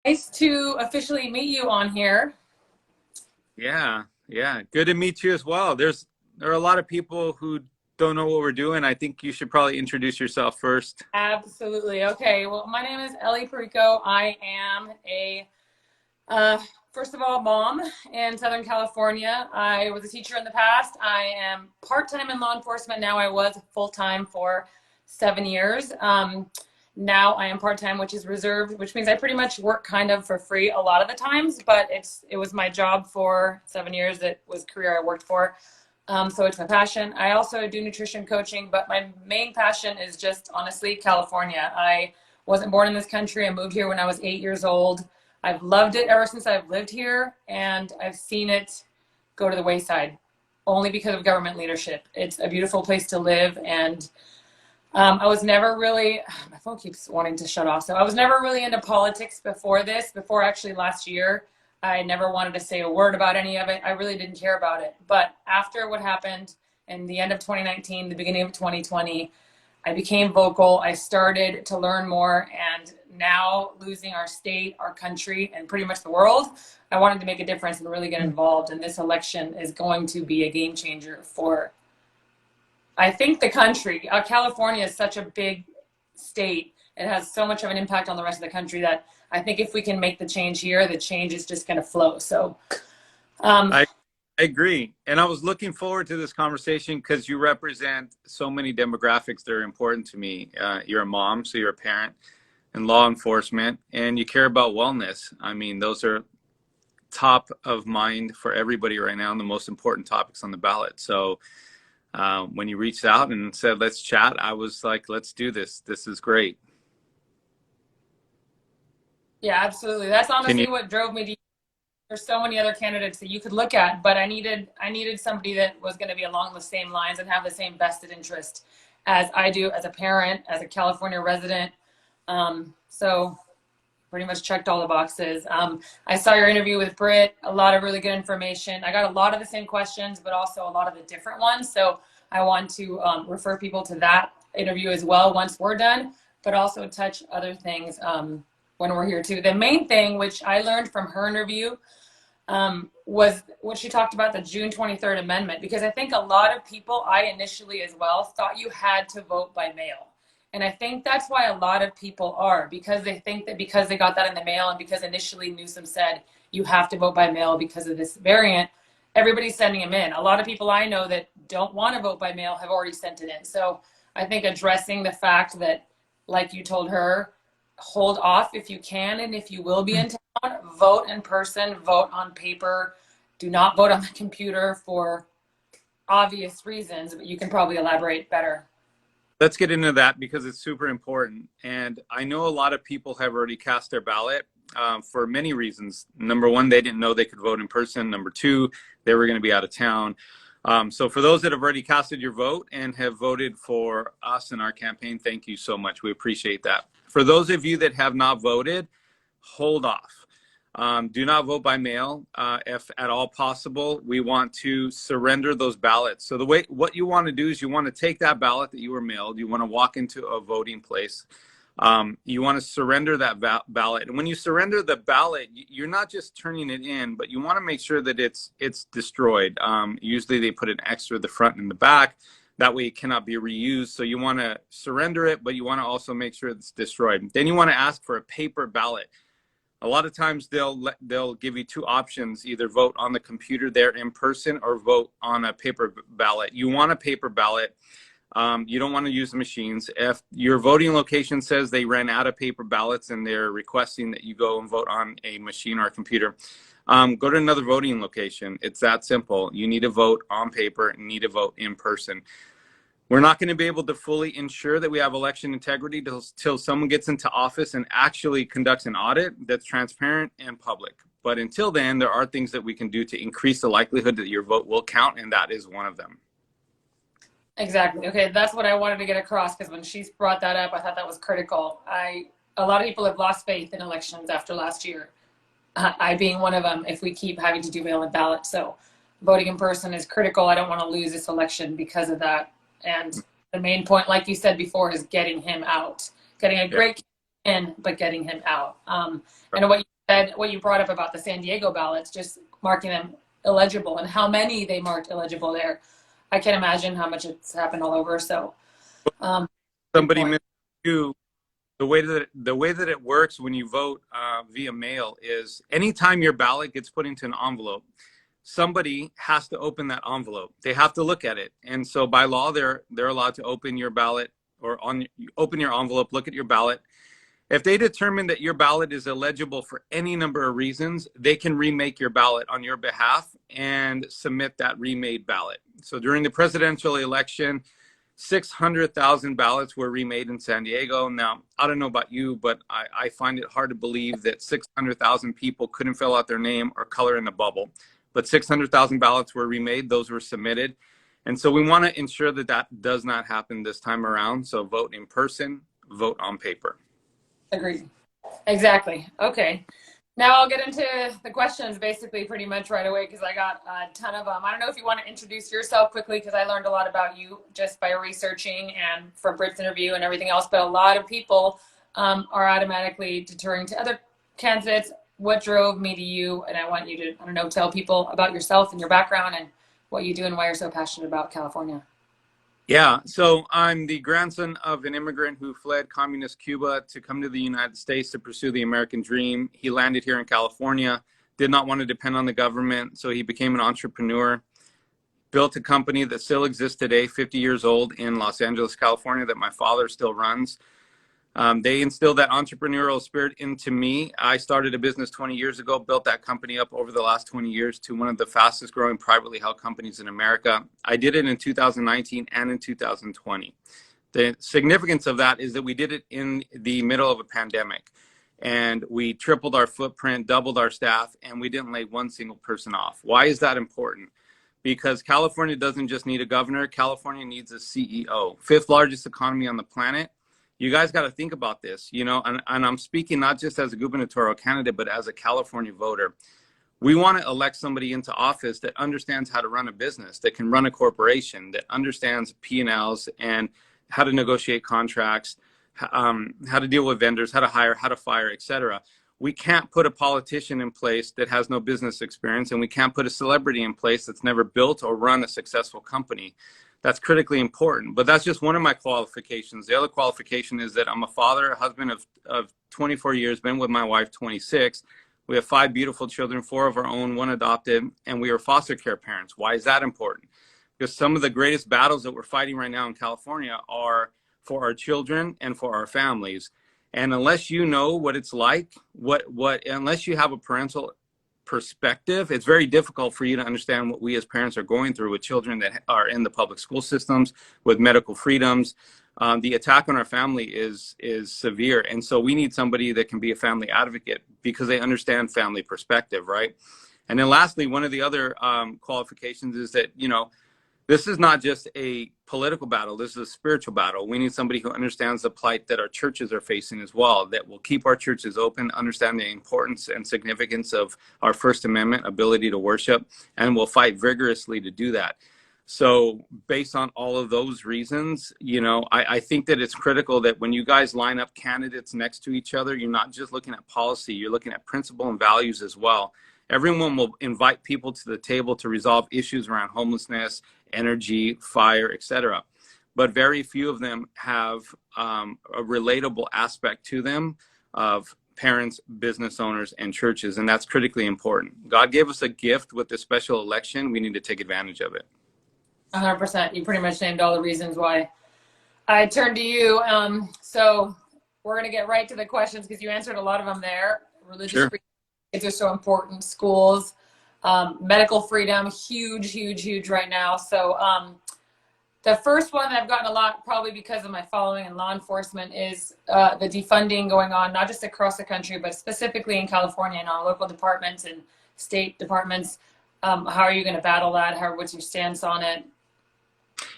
Nice to officially meet you on here. Yeah, yeah. Good to meet you as well. There are a lot of people who don't know what we're doing. I think you should probably introduce yourself first. Absolutely. Okay. Well, my name is Ellie Perico. I am uh, first of all, mom in Southern California. I was a teacher in the past. I am part-time in law enforcement now. I was full-time for 7 years. Now I am part-time, which is reserved, which means I pretty much work kind of for free a lot of the times, but it was my job for 7 years. It was career I worked for. So it's my passion. I also do nutrition coaching, but my main passion is just honestly California. I wasn't born in this country. I moved here when I was 8 years old. I've loved it ever since I've lived here, and I've seen it go to the wayside only because of government leadership. It's a beautiful place to live, and I was never really, my phone keeps wanting to shut off. So I was never really into politics before this, before actually last year. I never wanted to say a word about any of it. I really didn't care about it. But after what happened in the end of 2019, the beginning of 2020, I became vocal. I started to learn more. And now, losing our state, our country, and pretty much the world, I wanted to make a difference and really get involved. And this election is going to be a game changer for, I think, the country. California is such a big state. It has so much of an impact on the rest of the country that I think if we can make the change here, the change is just going to flow. So, um, I, I agree. And I was looking forward to this conversation because you represent so many demographics that are important to me. You're a mom, so you're a parent in law enforcement, and you care about wellness. I mean, those are top of mind for everybody right now and the most important topics on the ballot. So when you reached out and said, let's chat, I was like, let's do this. This is great. yeah, absolutely. That's Can you? honestly what drove me to. There's so many other candidates that you could look at, but I needed somebody that was going to be along the same lines and have the same vested interest as I do as a parent, as a California resident. So pretty much checked all the boxes. I saw your interview with Britt, a lot of really good information. I got a lot of the same questions, but also a lot of the different ones. So I want to refer people to that interview as well once we're done, but also touch other things when we're here too. The main thing, which I learned from her interview, was what she talked about, the June 23rd amendment, because I think a lot of people, I initially as well, thought you had to vote by mail. And I think that's why a lot of people are, because they think that because they got that in the mail and because initially Newsom said you have to vote by mail because of this variant, everybody's sending them in. A lot of people I know that don't want to vote by mail have already sent it in. So I think addressing the fact that, like you told her, hold off if you can, and if you will be in town, vote in person, vote on paper. Do not vote on the computer for obvious reasons, but you can probably elaborate better. Let's get into that because it's super important. And I know a lot of people have already cast their ballot for many reasons. Number one, they didn't know they could vote in person. Number two, they were going to be out of town. So for those that have already casted your vote and have voted for us in our campaign, thank you so much. We appreciate that. For those of you that have not voted, hold off. Do not vote by mail if at all possible. We want to surrender those ballots. So what you want to do is you want to take that ballot that you were mailed. You want to walk into a voting place. You want to surrender that ballot. And when you surrender the ballot, you're not just turning it in, but you want to make sure that it's destroyed. Usually they put an X through the front and the back. That way it cannot be reused. So you want to surrender it, but you want to also make sure it's destroyed. Then you want to ask for a paper ballot. A lot of times they'll give you two options, either vote on the computer there in person or vote on a paper ballot. You want a paper ballot. You don't want to use the machines. If your voting location says they ran out of paper ballots and they're requesting that you go and vote on a machine or a computer, go to another voting location. It's that simple. You need to vote on paper and need to vote in person. We're not going to be able to fully ensure that we have election integrity till someone gets into office and actually conducts an audit that's transparent and public. But until then, there are things that we can do to increase the likelihood that your vote will count, and that is one of them. Exactly. Okay, that's what I wanted to get across, because when she brought that up, I thought that was critical. A lot of people have lost faith in elections after last year. I being one of them, if we keep having to do mail-in ballots. So voting in person is critical. I don't want to lose this election because of that. And the main point, like you said before, is getting him out, getting a great in, but getting him out. And what you said what you brought up about the San Diego ballots, just marking them illegible, and how many they marked illegible there. I can't imagine how much it's happened all over. So, good Somebody point. missed you. The way that it works when you vote via mail is anytime your ballot gets put into an envelope, somebody has to open that envelope. They have to look at it, and so by law, they're allowed to open your ballot or open your envelope, look at your ballot. If they determine that your ballot is illegible for any number of reasons, they can remake your ballot on your behalf and submit that remade ballot. So during the presidential election, 600,000 ballots were remade in San Diego. Now, I don't know about you, but I find it hard to believe that 600,000 people couldn't fill out their name or color in the bubble. But 600,000 ballots were remade, those were submitted. And so we want to ensure that that does not happen this time around. So vote in person, vote on paper. Agreed. Exactly. Okay. Now I'll get into the questions basically pretty much right away because I got a ton of them. I don't know if you want to introduce yourself quickly because I learned a lot about you just by researching and from Britt's interview and everything else. But a lot of people are automatically deterring to other candidates. What drove me to you? And I want you to, I don't know, tell people about yourself and your background and what you do and why you're so passionate about California. Yeah, so I'm the grandson of an immigrant who fled communist Cuba to come to the United States to pursue the American dream. He landed here in California, did not want to depend on the government, so he became an entrepreneur, built a company that still exists today, 50 years old, in Los Angeles, California, that my father still runs. They instilled that entrepreneurial spirit into me. I started a business 20 years ago, built that company up over the last 20 years to one of the fastest growing privately held companies in America. I did it in 2019 and in 2020. The significance of that is that we did it in the middle of a pandemic, and we tripled our footprint, doubled our staff, and we didn't lay one single person off. Why is that important? Because California doesn't just need a governor, California needs a CEO. Fifth largest economy on the planet. You guys got to think about this, you know, and I'm speaking not just as a gubernatorial candidate, but as a California voter. We want to elect somebody into office that understands how to run a business, that can run a corporation, that understands P&Ls and how to negotiate contracts, how to deal with vendors, how to hire, how to fire, etc. We can't put a politician in place that has no business experience, and we can't put a celebrity in place that's never built or run a successful company. That's critically important, but that's just one of my qualifications. The other qualification is that I'm a father, a husband of 24 years, been with my wife 26. We have 5 beautiful children, 4 of our own, 1 adopted, and we are foster care parents. Why is that important? Because some of the greatest battles that we're fighting right now in California are for our children and for our families. And unless you know what it's like, unless you have a parental perspective, it's very difficult for you to understand what we as parents are going through with children that are in the public school systems, with medical freedoms. The attack on our family is severe. And so we need somebody that can be a family advocate because they understand family perspective, right? And then lastly, one of the other qualifications is that, you know, this is not just a political battle. This is a spiritual battle. We need somebody who understands the plight that our churches are facing as well, that will keep our churches open, understand the importance and significance of our First Amendment ability to worship, and will fight vigorously to do that. So based on all of those reasons, you know, I think that it's critical that when you guys line up candidates next to each other, you're not just looking at policy, you're looking at principle and values as well. Everyone will invite people to the table to resolve issues around homelessness, energy, fire, etc. But very few of them have a relatable aspect to them of parents, business owners, and churches, and that's critically important. God gave us a gift with this special election. We need to take advantage of it. 100%. You pretty much named all the reasons why I turned to you. So we're going to get right to the questions because you answered a lot of them there. Religious Sure. freedom are so important. Schools, medical freedom, huge right now. So the first one that I've gotten a lot, probably because of my following in law enforcement, is the defunding going on, not just across the country, but specifically in California and our local departments and state departments. How are you going to battle that? What's your stance on it?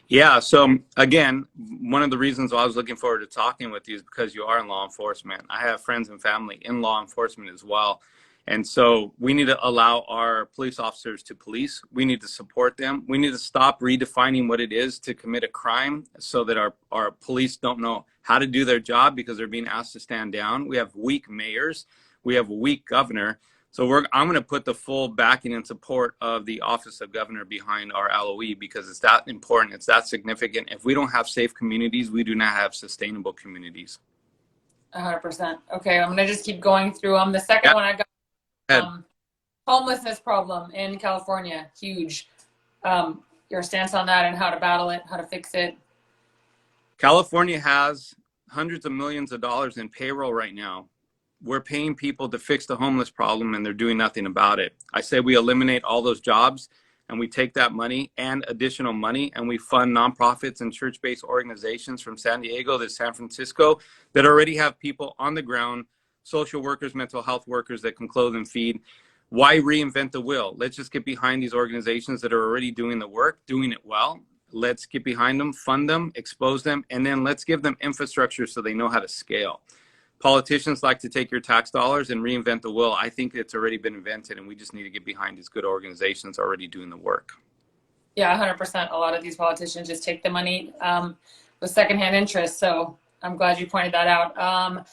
Yeah, so again, one of the reasons why I was looking forward to talking with you is because you are in law enforcement. I have friends and family in law enforcement as well. And so we need to allow our police officers to police. We need to support them. We need to stop redefining what it is to commit a crime so that our police don't know how to do their job because they're being asked to stand down. We have weak mayors. We have a weak governor. So I'm going to put the full backing and support of the office of governor behind our LOE because it's that important. It's that significant. If we don't have safe communities, we do not have sustainable communities. 100%. Okay, I'm gonna just keep going through them. The second one I got, homelessness problem in California, huge. Your stance on that and how to battle it, how to fix it. California has hundreds of millions of dollars in payroll right now. We're paying people to fix the homeless problem and they're doing nothing about it. I say we eliminate all those jobs and we take that money and additional money and we fund nonprofits and church-based organizations from San Diego to San Francisco that already have people on the ground, social workers, mental health workers that can clothe and feed. Why reinvent the wheel? Let's just get behind these organizations that are already doing the work, doing it well. Let's get behind them, fund them, expose them, and then let's give them infrastructure so they know how to scale. Politicians like to take your tax dollars and reinvent the wheel. I think it's already been invented and we just need to get behind these good organizations already doing the work. Yeah, 100%. A lot of these politicians just take the money with secondhand interest. So I'm glad you pointed that out.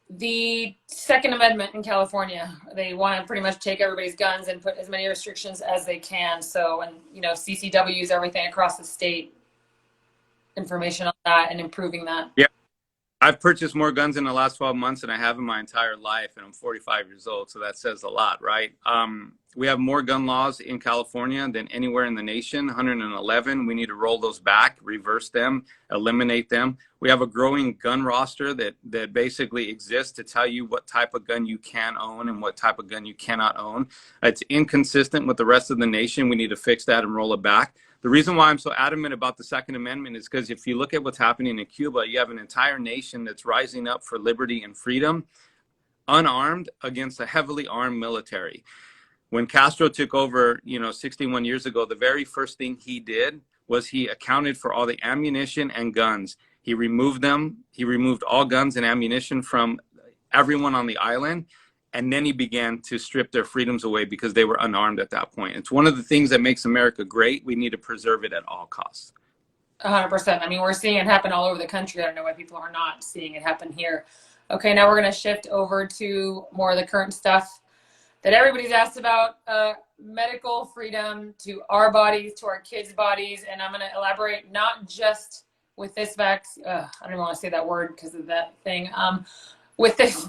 The Second Amendment in California, they want to pretty much take everybody's guns and put as many restrictions as they can. So, and you know, CCWs, everything across the state, information on that and improving that. Yeah. I've purchased more guns in the last 12 months than I have in my entire life, and I'm 45 years old, so that says a lot, right? We have more gun laws in California than anywhere in the nation, 111. We need to roll those back, reverse them, eliminate them. We have a growing gun roster that basically exists to tell you what type of gun you can own and what type of gun you cannot own. It's inconsistent with the rest of the nation. We need to fix that and roll it back. The reason why I'm so adamant about the Second Amendment is because if you look at what's happening in Cuba, you have an entire nation that's rising up for liberty and freedom, unarmed against a heavily armed military. When Castro took over, 61 years ago, the very first thing he did was he accounted for all the ammunition and guns. He removed them. He removed all guns and ammunition from everyone on the island. And then he began to strip their freedoms away because they were unarmed at that point. It's one of the things that makes America great. We need to preserve it at all costs. 100%. I mean, we're seeing it happen all over the country. I don't know why people are not seeing it happen here. Okay, now we're going to shift over to more of the current stuff that everybody's asked about, medical freedom to our bodies, to our kids' bodies. And I'm going to elaborate not just with this vaccine. I don't even want to say that word because of that thing. With this,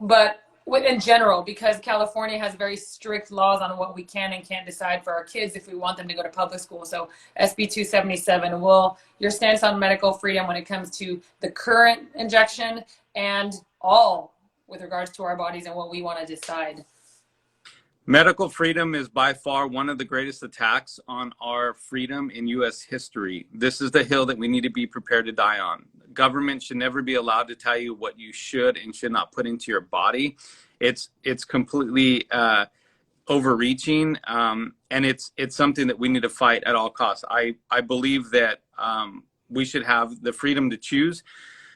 but in general, because California has very strict laws on what we can and can't decide for our kids if we want them to go to public school. So SB277, your stance on medical freedom when it comes to the current injection and all with regards to our bodies and what we want to decide? Medical freedom is by far one of the greatest attacks on our freedom in U.S. history. This is the hill that we need to be prepared to die on. Government should never be allowed to tell you what you should and should not put into your body. It's completely overreaching, and it's something that we need to fight at all costs. I believe that we should have the freedom to choose.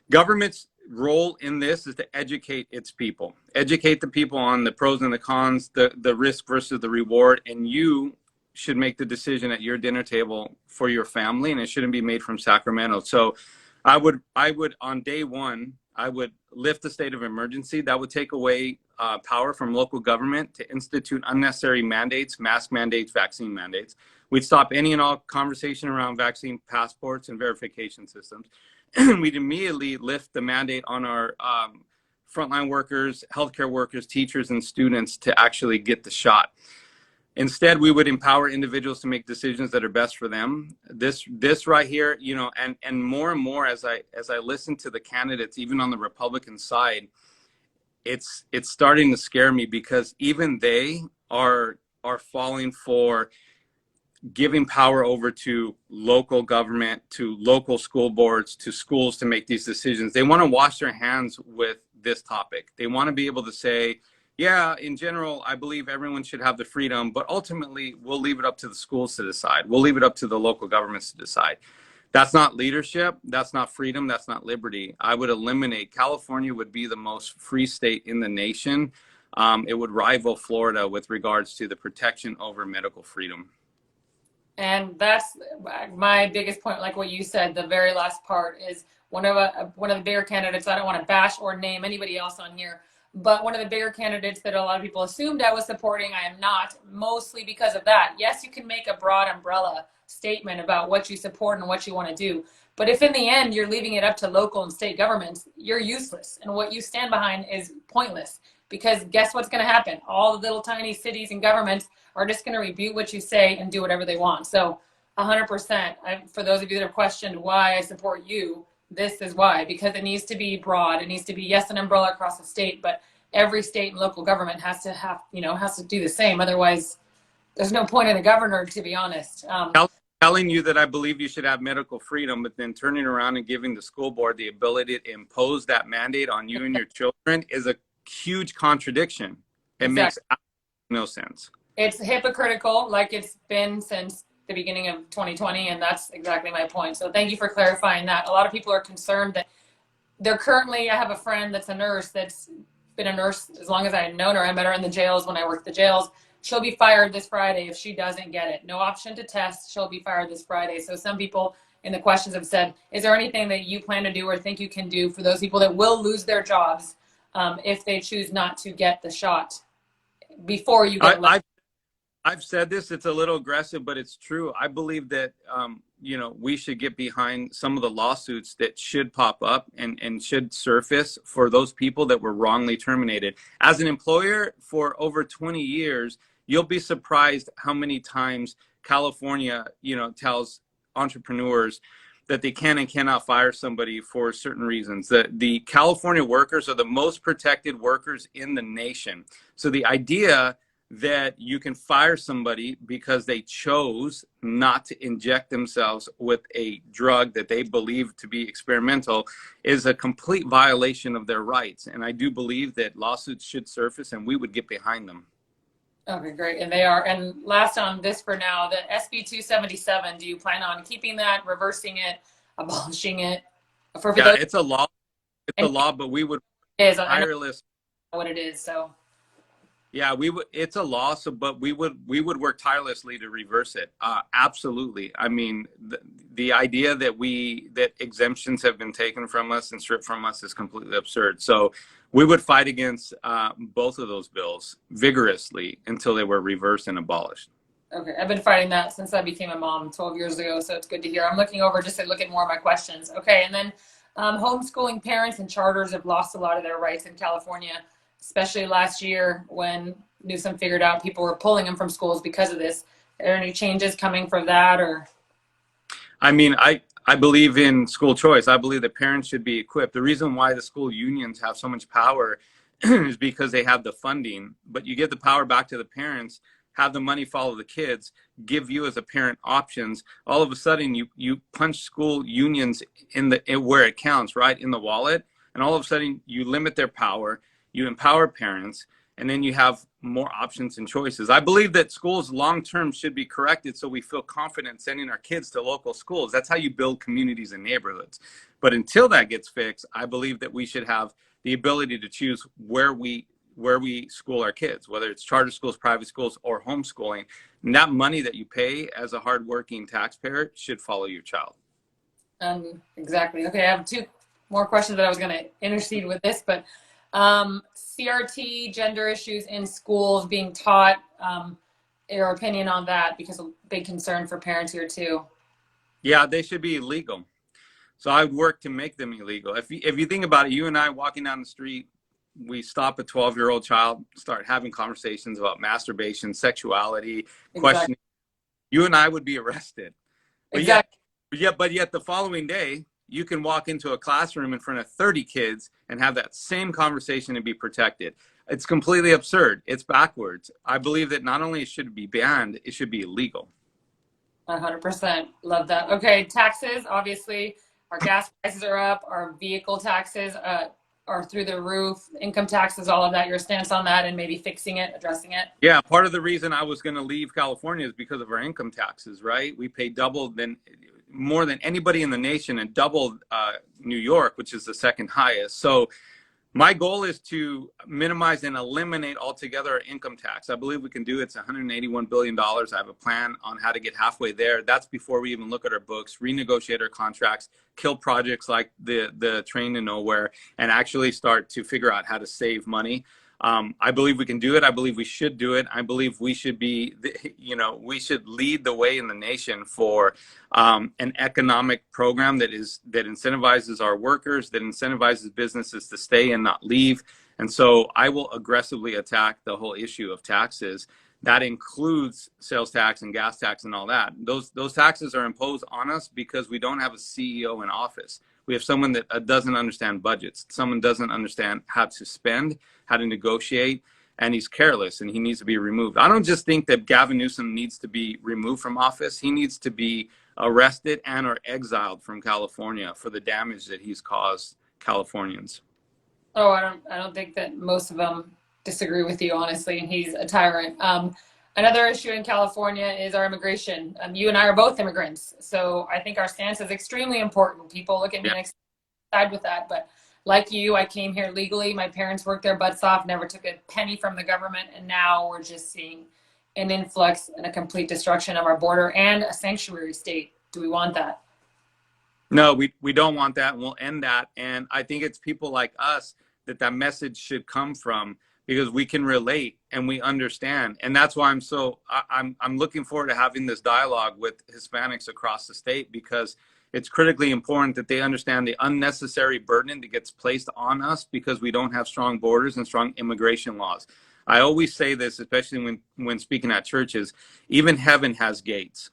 Government's role in this is to educate its people, educate the people on the pros and the cons, the risk versus the reward, and you should make the decision at your dinner table for your family, and it shouldn't be made from Sacramento. So I would on day one, I would lift the state of emergency. That would take away power from local government to institute unnecessary mandates, mask mandates, vaccine mandates. We'd stop any and all conversation around vaccine passports and verification systems. We'd immediately lift the mandate on our frontline workers, healthcare workers, teachers, and students to actually get the shot. Instead, we would empower individuals to make decisions that are best for them. This right here, and more as I listen to the candidates, even on the Republican side, it's starting to scare me because even they are falling for giving power over to local government, to local school boards, to schools to make these decisions. They want to wash their hands with this topic. They want to be able to say, yeah, in general, I believe everyone should have the freedom, but ultimately we'll leave it up to the schools to decide. We'll leave it up to the local governments to decide. That's not leadership. That's not freedom. That's not liberty. I would eliminate. California would be the most free state in the nation. It would rival Florida with regards to the protection over medical freedom. And that's my biggest point, like what you said, the very last part is one of the bigger candidates. I don't want to bash or name anybody else on here, But one of the bigger candidates that a lot of people assumed I was supporting, I am not, mostly because of that. Yes, you can make a broad umbrella statement about what you support and what you want to do. But if in the end you're leaving it up to local and state governments, you're useless. And what you stand behind is pointless. Because guess what's going to happen? All the little tiny cities and governments are just going to rebuke what you say and do whatever they want. So 100%. For those of you that have questioned why I support you, this is why. Because it needs to be broad. It needs to be, yes, an umbrella across the state, but every state and local government has to do the same. Otherwise, there's no point in a governor, to be honest. Telling you that I believe you should have medical freedom, but then turning around and giving the school board the ability to impose that mandate on you and your children is a huge contradiction. It makes no sense. It's hypocritical, like it's been since the beginning of 2020, and that's exactly my point. So thank you for clarifying that. A lot of people are concerned that I have a friend that's a nurse that's been a nurse as long as I've known her. I met her in the jails when I worked the jails. She'll be fired this Friday if she doesn't get it. No option to test. She'll be fired this Friday. So some people in the questions have said, is there anything that you plan to do or think you can do for those people that will lose their jobs if they choose not to get the shot before you get elected? I've said this, it's a little aggressive, but it's true. I believe that, we should get behind some of the lawsuits that should pop up and should surface for those people that were wrongly terminated. As an employer for over 20 years, you'll be surprised how many times California, tells entrepreneurs that they can and cannot fire somebody for certain reasons. The California workers are the most protected workers in the nation. So the idea that you can fire somebody because they chose not to inject themselves with a drug that they believe to be experimental is a complete violation of their rights. And I do believe that lawsuits should surface and we would get behind them. Okay, great. And they are. And last on this for now, the SB277, do you plan on keeping that, reversing it, abolishing it? It's a law. It's a law, but we would tireless. What it is, so. Yeah, it's a law, but we would work tirelessly to reverse it. Absolutely. I mean, the idea that exemptions have been taken from us and stripped from us is completely absurd. So we would fight against both of those bills vigorously until they were reversed and abolished. Okay, I've been fighting that since I became a mom 12 years ago, so it's good to hear. I'm looking over just to look at more of my questions. Okay, and then homeschooling parents and charters have lost a lot of their rights in California, especially last year when Newsom figured out people were pulling them from schools because of this. Are there any changes coming from that, or? I mean, I believe in school choice. I believe that parents should be equipped. The reason why the school unions have so much power is because they have the funding, but you give the power back to the parents, have the money follow the kids, give you as a parent options. All of a sudden you punch school unions in where it counts, right in the wallet. And all of a sudden you limit their power. You empower parents, and then you have more options and choices. I believe that schools long-term should be corrected so we feel confident sending our kids to local schools. That's how you build communities and neighborhoods. But until that gets fixed, I believe that we should have the ability to choose where we school our kids, whether it's charter schools, private schools, or homeschooling. And that money that you pay as a hardworking taxpayer should follow your child. Exactly. Okay, I have two more questions that I was going to intercede with this, but CRT, gender issues in schools being taught, your opinion on that, because a big concern for parents here too. Yeah, they should be illegal. So I would work to make them illegal. If you think about it, you and I walking down the street, we stop a 12-year-old child, start having conversations about masturbation, sexuality, questioning. You and I would be arrested. But yet the following day, you can walk into a classroom in front of 30 kids and have that same conversation and be protected. It's completely absurd. It's backwards. I believe that not only should it be banned, it should be illegal. 100%. Love that. Okay, taxes, obviously, our gas prices are up, our vehicle taxes are through the roof, income taxes, all of that. Your stance on that and maybe fixing it, addressing it? Yeah, part of the reason I was going to leave California is because of our income taxes, right? We pay more than anybody in the nation, and double New York, which is the second highest. So My goal is to minimize and eliminate altogether our income tax. I believe we can do it. It's $181 billion. I have a plan on how to get halfway there. That's before we even look at our books, renegotiate our contracts, kill projects like the train to nowhere, and actually start to figure out how to save money. I believe we can do it. I believe we should do it. I believe we should be, we should lead the way in the nation for an economic program that incentivizes our workers, that incentivizes businesses to stay and not leave. And so I will aggressively attack the whole issue of taxes. That includes sales tax and gas tax and all that. Those taxes are imposed on us because we don't have a CEO in office. We have someone that doesn't understand budgets. Someone doesn't understand how to spend, how to negotiate, and he's careless and he needs to be removed. I don't just think that Gavin Newsom needs to be removed from office. He needs to be arrested and or exiled from California for the damage that he's caused Californians. Oh, I don't think that most of them disagree with you, honestly. He's a tyrant. Another issue in California is our immigration. You and I are both immigrants, so I think our stance is extremely important. People look at me and side with that, but like you, I came here legally. My parents worked their butts off, never took a penny from the government, and now we're just seeing an influx and a complete destruction of our border and a sanctuary state. Do we want that? No, we don't want that, and we'll end that. And I think it's people like us that message should come from, because we can relate and we understand. And that's why I'm looking forward to having this dialogue with Hispanics across the state, because it's critically important that they understand the unnecessary burden that gets placed on us because we don't have strong borders and strong immigration laws. I always say this, especially when speaking at churches, even heaven has gates.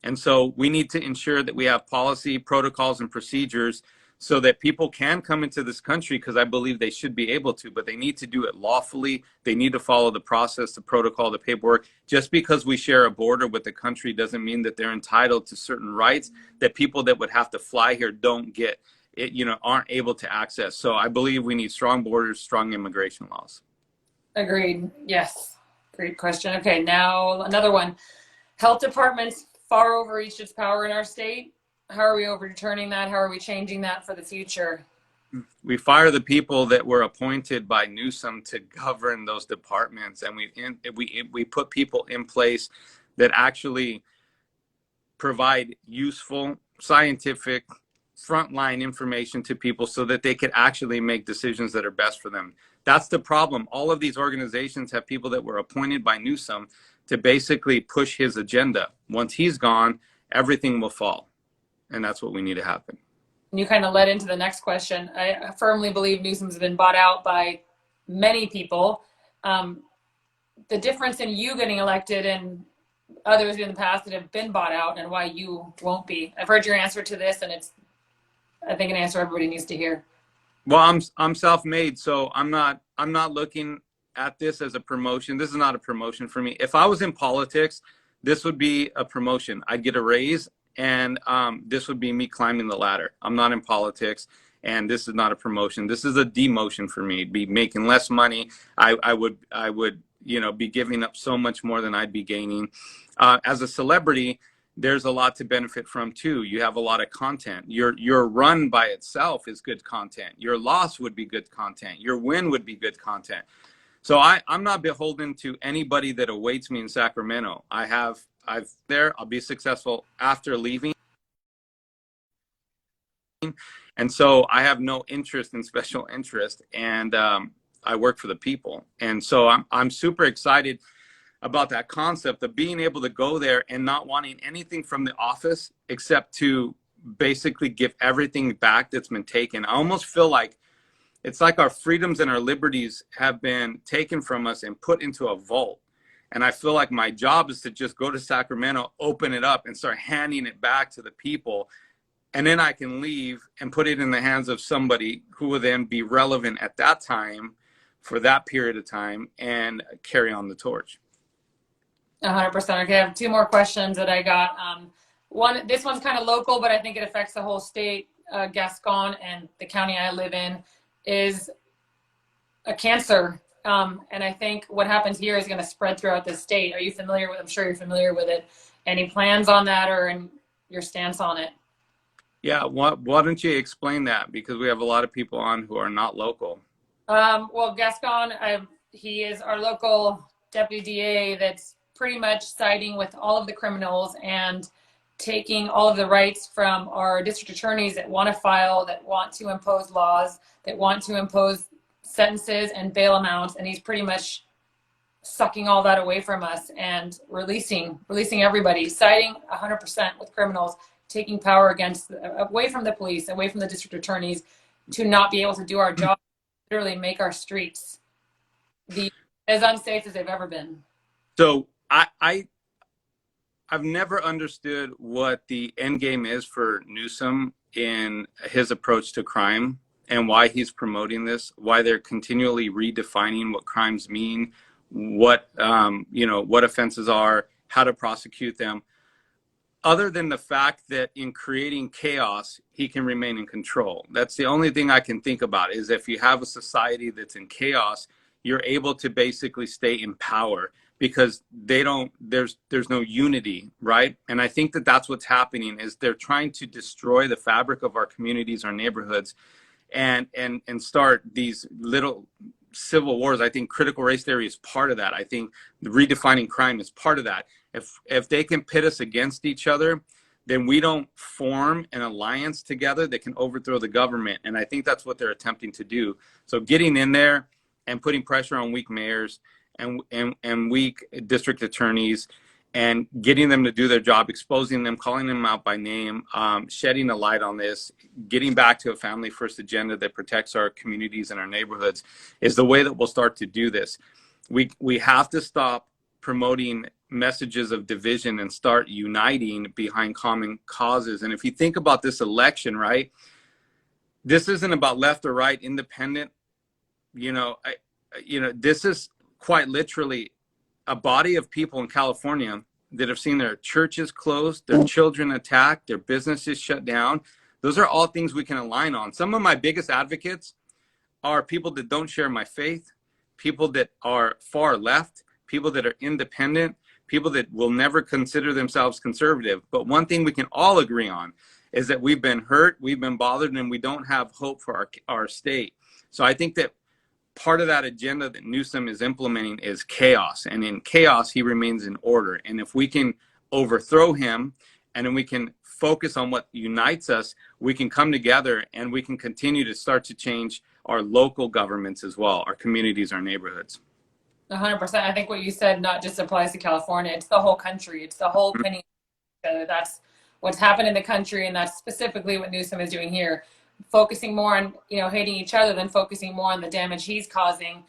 And so we need to ensure that we have policy, protocols, and procedures so that people can come into this country, because I believe they should be able to, but they need to do it lawfully. They need to follow the process, the protocol, the paperwork. Just because we share a border with the country doesn't mean that they're entitled to certain rights that people that would have to fly here don't get, aren't able to access. So I believe we need strong borders, strong immigration laws. Agreed. Yes. Great question. Okay, now another one. Health departments far overreached its power in our state. How are we overturning that? How are we changing that for the future? We fire the people that were appointed by Newsom to govern those departments, and we put people in place that actually provide useful, scientific, frontline information to people so that they could actually make decisions that are best for them. That's the problem. All of these organizations have people that were appointed by Newsom to basically push his agenda. Once he's gone, everything will fall. And that's what we need to happen. You kind of led into the next question. I firmly believe Newsom's been bought out by many people. The difference in you getting elected and others in the past that have been bought out, and why you won't be. I've heard your answer to this, and it's, I think, an answer everybody needs to hear. Well, I'm self-made, so I'm not looking at this as a promotion. This is not a promotion for me. If I was in politics, this would be a promotion. I'd get a raise. And this would be me climbing the ladder. I'm not in politics, and this is not a promotion. This is a demotion for me. Be making less money. I would be giving up so much more than I'd be gaining. As a celebrity, there's a lot to benefit from too. You have a lot of content. Your run by itself is good content. Your loss would be good content. Your win would be good content. So I'm not beholden to anybody that awaits me in Sacramento. I'll be successful after leaving. And so I have no interest in special interest, and I work for the people. And so I'm super excited about that concept of being able to go there and not wanting anything from the office except to basically give everything back that's been taken. I almost feel like it's like our freedoms and our liberties have been taken from us and put into a vault. And I feel like my job is to just go to Sacramento, open it up, and start handing it back to the people. And then I can leave and put it in the hands of somebody who will then be relevant at that time for that period of time and carry on the torch. 100%. Okay, I have two more questions that I got. This one's kind of local, but I think it affects the whole state. Gascon and the county I live in is a cancer. And I think what happens here is going to spread throughout the state. Are you familiar with, I'm sure you're familiar with it. Any plans on that, or your stance on it? Yeah, why don't you explain that? Because we have a lot of people on who are not local. Well, Gascon, he is our local deputy DA that's pretty much siding with all of the criminals and taking all of the rights from our district attorneys that want to file, that want to impose laws, that want to impose sentences and bail amounts. And he's pretty much sucking all that away from us and releasing everybody, siding 100% with criminals, taking power away from the police, away from the district attorneys, to not be able to do our job, literally make our streets as unsafe as they've ever been. So I've never understood what the end game is for Newsom in his approach to crime and why he's promoting this, why they're continually redefining what crimes mean, what what offenses are, how to prosecute them, other than the fact that in creating chaos, he can remain in control. That's the only thing I can think about, is if you have a society that's in chaos, you're able to basically stay in power because there's no unity, right? And I think that that's what's happening, is they're trying to destroy the fabric of our communities, our neighborhoods, and start these little civil wars. I think critical race theory is part of that. I think redefining crime is part of that. If they can pit us against each other, then we don't form an alliance together that can overthrow the government. And I think that's what they're attempting to do. So getting in there and putting pressure on weak mayors and weak district attorneys and getting them to do their job, exposing them, calling them out by name, shedding a light on this, getting back to a family first agenda that protects our communities and our neighborhoods is the way that we'll start to do this. We have to stop promoting messages of division and start uniting behind common causes. And if you think about this election, right, this isn't about left or right, independent. This is quite literally a body of people in California that have seen their churches closed, their children attacked, their businesses shut down. Those are all things we can align on. Some of my biggest advocates are people that don't share my faith, people that are far left, people that are independent, people that will never consider themselves conservative. But one thing we can all agree on is that we've been hurt, we've been bothered, and we don't have hope for our state. So I think that part of that agenda that Newsom is implementing is chaos. And in chaos, he remains in order. And if we can overthrow him and then we can focus on what unites us, we can come together and we can continue to start to change our local governments as well, our communities, our neighborhoods. 100%. I think what you said not just applies to California, it's the whole country. It's the whole pinning together. That's what's happened in the country, and that's specifically what Newsom is doing here. Focusing more on hating each other than focusing more on the damage he's causing,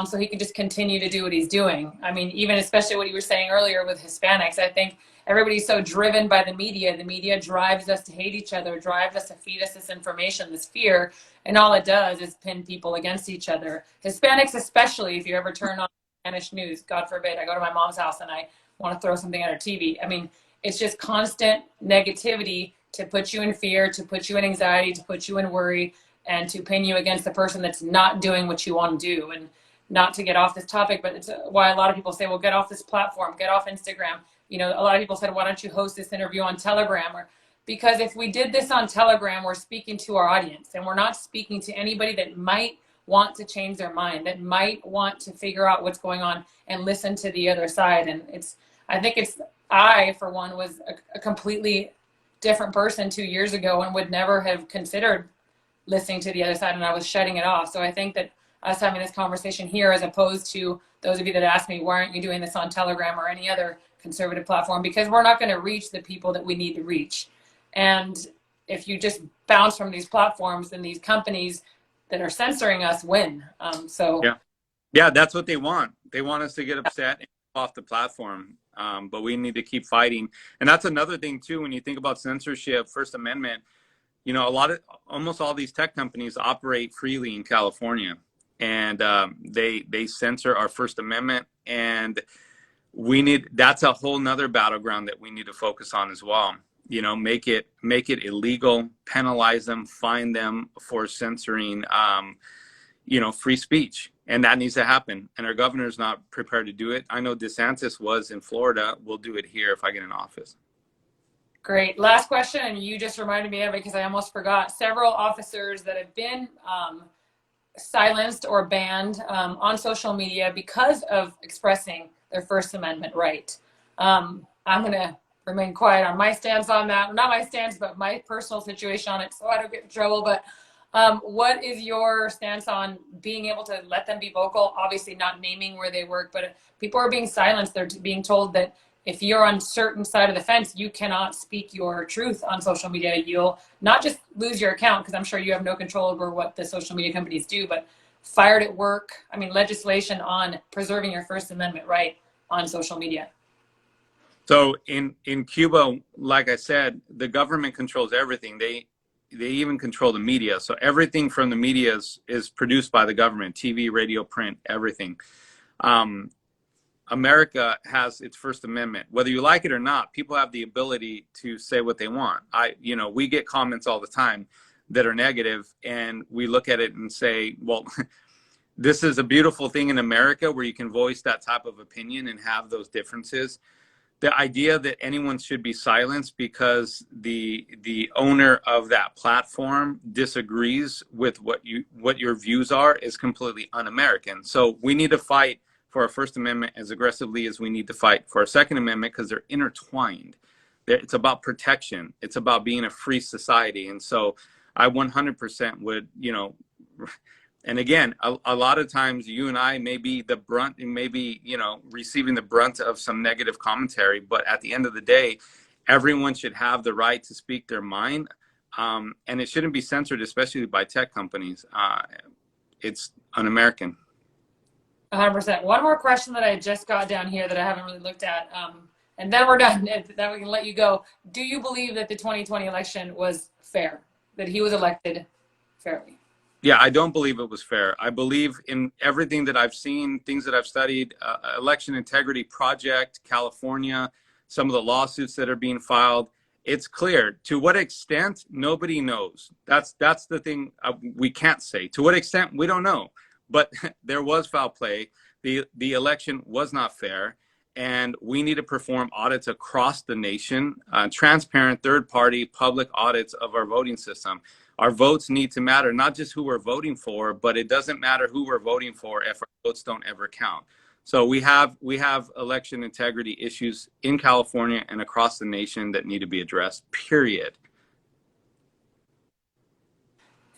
so he can just continue to do what he's doing. I mean, even especially what you were saying earlier with Hispanics, I think everybody's so driven by the media. The media drives us to hate each other, drives us to feed us this information, this fear, and all it does is pin people against each other. Hispanics especially, if you ever turn on Spanish news, God forbid, I go to my mom's house and I want to throw something at her TV. I mean, it's just constant negativity to put you in fear, to put you in anxiety, to put you in worry, and to pin you against the person that's not doing what you want to do. And not to get off this topic, but it's why a lot of people say, well, get off this platform, get off Instagram. A lot of people said, why don't you host this interview on Telegram? Because if we did this on Telegram, we're speaking to our audience, and we're not speaking to anybody that might want to change their mind, that might want to figure out what's going on and listen to the other side. And I, for one, was a completely different person 2 years ago and would never have considered listening to the other side, and I was shutting it off. So I think that us having this conversation here, as opposed to those of you that ask me, why aren't you doing this on Telegram or any other conservative platform? Because we're not going to reach the people that we need to reach. And if you just bounce from these platforms, then these companies that are censoring us win. Yeah, that's what they want. They want us to get upset and off the platform. But we need to keep fighting. And that's another thing too, when you think about censorship, First Amendment, almost all these tech companies operate freely in California, and they censor our First Amendment, and that's a whole nother battleground that we need to focus on as well. Make it illegal, penalize them, fine them for censoring, free speech. And that needs to happen. And our governor's not prepared to do it. I know DeSantis was in Florida. We'll do it here if I get in office. Great. Last question, and you just reminded me of it because I almost forgot. Several officers that have been silenced or banned on social media because of expressing their First Amendment right. I'm going to remain quiet on my stance on that. Not my stance, but my personal situation on it, so I don't get in trouble. But what is your stance on being able to let them be vocal? Obviously not naming where they work, but people are being silenced. They're being told that if you're on certain side of the fence, you cannot speak your truth on social media. You'll not just lose your account, because I'm sure you have no control over what the social media companies do, but fired at work. I mean, legislation on preserving your First Amendment right on social media. So in Cuba, like I said, the government controls everything. They even control the media. So everything from the media is produced by the government: TV, radio, print, everything. America has its First Amendment. Whether you like it or not, people have the ability to say what they want. We get comments all the time that are negative, and we look at it and say, well, this is a beautiful thing in America where you can voice that type of opinion and have those differences. The idea that anyone should be silenced because the owner of that platform disagrees with what your views are is completely un-American. So we need to fight for our First Amendment as aggressively as we need to fight for our Second Amendment, because they're intertwined. It's about protection. It's about being a free society. And so I 100% would, and again, a lot of times you and I may be the brunt and maybe, receiving the brunt of some negative commentary, but at the end of the day, everyone should have the right to speak their mind. And it shouldn't be censored, especially by tech companies. It's un-American. 100%. One more question that I just got down here that I haven't really looked at, and then we're done. Then we can let you go. Do you believe that the 2020 election was fair, that he was elected fairly? Yeah, I don't believe it was fair. I believe in everything that I've seen, things that I've studied, Election Integrity Project, California, some of the lawsuits that are being filed. It's clear. To what extent, nobody knows. That's the thing we can't say. To what extent, we don't know. But there was foul play. The election was not fair, and we need to perform audits across the nation, transparent, third-party, public audits of our voting system. Our votes need to matter, not just who we're voting for, but it doesn't matter who we're voting for if our votes don't ever count. So we have election integrity issues in California and across the nation that need to be addressed, period.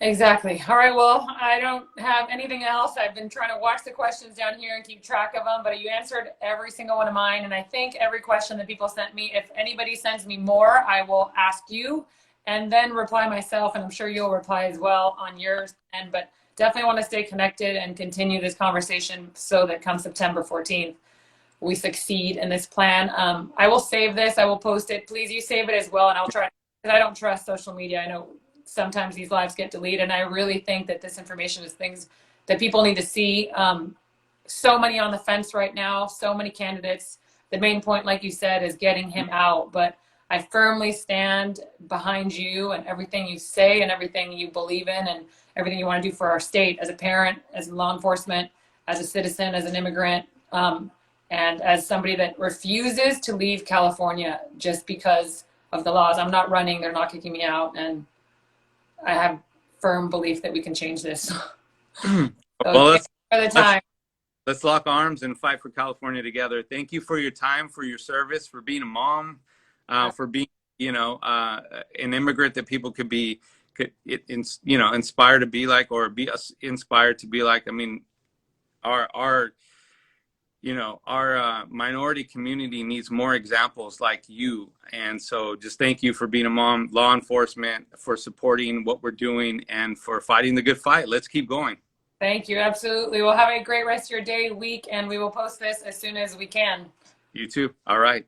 Exactly. All right. Well, I don't have anything else. I've been trying to watch the questions down here and keep track of them, but you answered every single one of mine. And I think every question that people sent me, if anybody sends me more, I will ask you and then reply myself. And I'm sure you'll reply as well on yours. But definitely want to stay connected and continue this conversation so that come September 14th, we succeed in this plan. I will save this. I will post it. Please, you save it as well. And I'll try, because I don't trust social media. I know sometimes these lives get deleted, and I really think that this information is things that people need to see. So many on the fence right now, so many candidates. The main point, like you said, is getting him out, but I firmly stand behind you and everything you say and everything you believe in and everything you want to do for our state as a parent, as law enforcement, as a citizen, as an immigrant, and as somebody that refuses to leave California just because of the laws. I'm not running, they're not kicking me out, and I have firm belief that we can change this. So well, let's lock arms and fight for California together. Thank you for your time, for your service, for being a mom, for being, an immigrant that people could inspire to be like, or be inspired to be like. I mean, our minority community needs more examples like you. And so just thank you for being a mom, law enforcement, for supporting what we're doing, and for fighting the good fight. Let's keep going. Thank you. Absolutely. Well, have a great rest of your day, week, and we will post this as soon as we can. You too. All right.